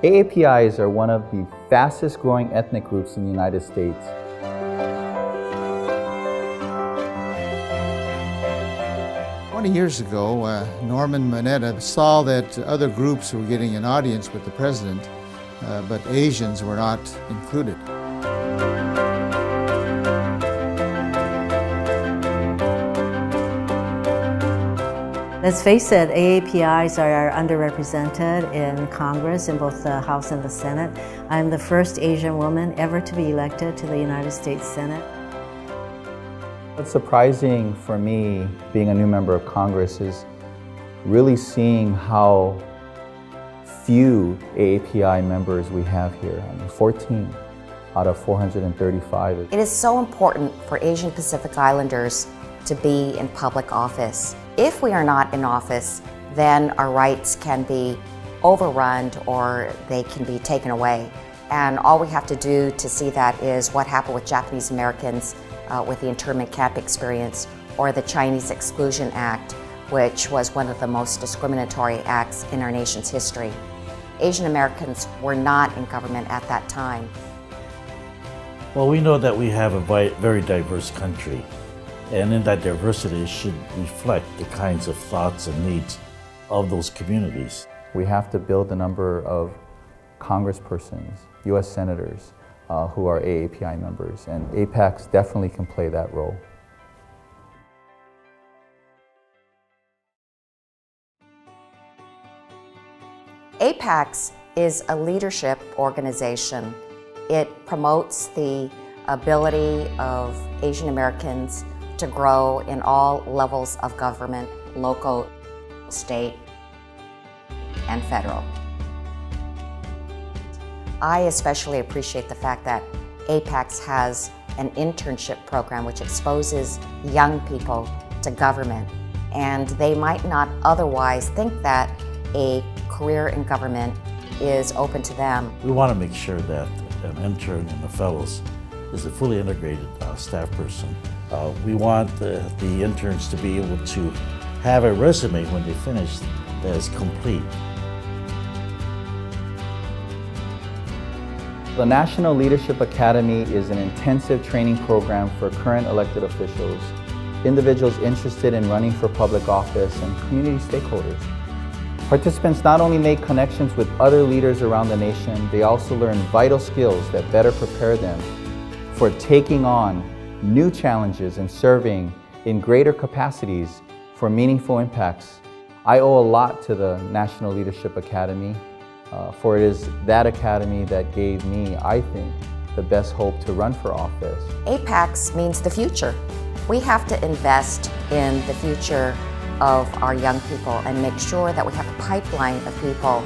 AAPIs are one of the fastest growing ethnic groups in the United States. Years ago, Norman Mineta saw that other groups were getting an audience with the president, but Asians were not included. Let's face it, AAPIs are underrepresented in Congress, in both the House and the Senate. I'm the first Asian woman ever to be elected to the United States Senate. What's surprising for me, being a new member of Congress, is really seeing how few AAPI members we have here. I mean, 14 out of 435. It is so important for Asian Pacific Islanders to be in public office. If we are not in office, then our rights can be overrun or they can be taken away. And all we have to do to see that is what happened with Japanese Americans with the internment camp experience, or the Chinese Exclusion Act, which was one of the most discriminatory acts in our nation's history. Asian Americans were not in government at that time. Well, we know that we have a very diverse country, and in that diversity should reflect the kinds of thoughts and needs of those communities. We have to build the number of congresspersons, U.S. senators, who are AAPI members, and APAICS definitely can play that role. APAICS is a leadership organization. It promotes the ability of Asian Americans to grow in all levels of government, local, state, and federal. I especially appreciate the fact that APAICS has an internship program which exposes young people to government, and they might not otherwise think that a career in government is open to them. We want to make sure that an intern and the fellows is a fully integrated staff person. We want the interns to be able to have a resume when they finish that is complete. The National Leadership Academy is an intensive training program for current elected officials, individuals interested in running for public office, and community stakeholders. Participants not only make connections with other leaders around the nation, they also learn vital skills that better prepare them for taking on new challenges and serving in greater capacities for meaningful impacts. I owe a lot to the National Leadership Academy, for it is that academy that gave me, I think, the best hope to run for office. APAICS means the future. We have to invest in the future of our young people and make sure that we have a pipeline of people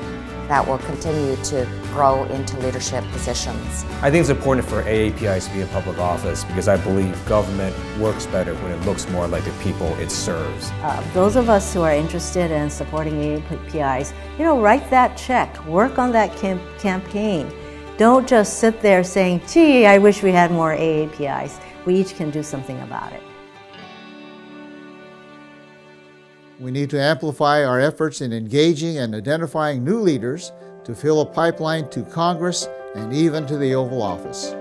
that will continue to grow into leadership positions. I think it's important for AAPIs to be in public office because I believe government works better when it looks more like the people it serves. Those of us who are interested in supporting AAPIs, write that check, work on that campaign. Don't just sit there saying, gee, I wish we had more AAPIs. We each can do something about it. We need to amplify our efforts in engaging and identifying new leaders to fill a pipeline to Congress and even to the Oval Office.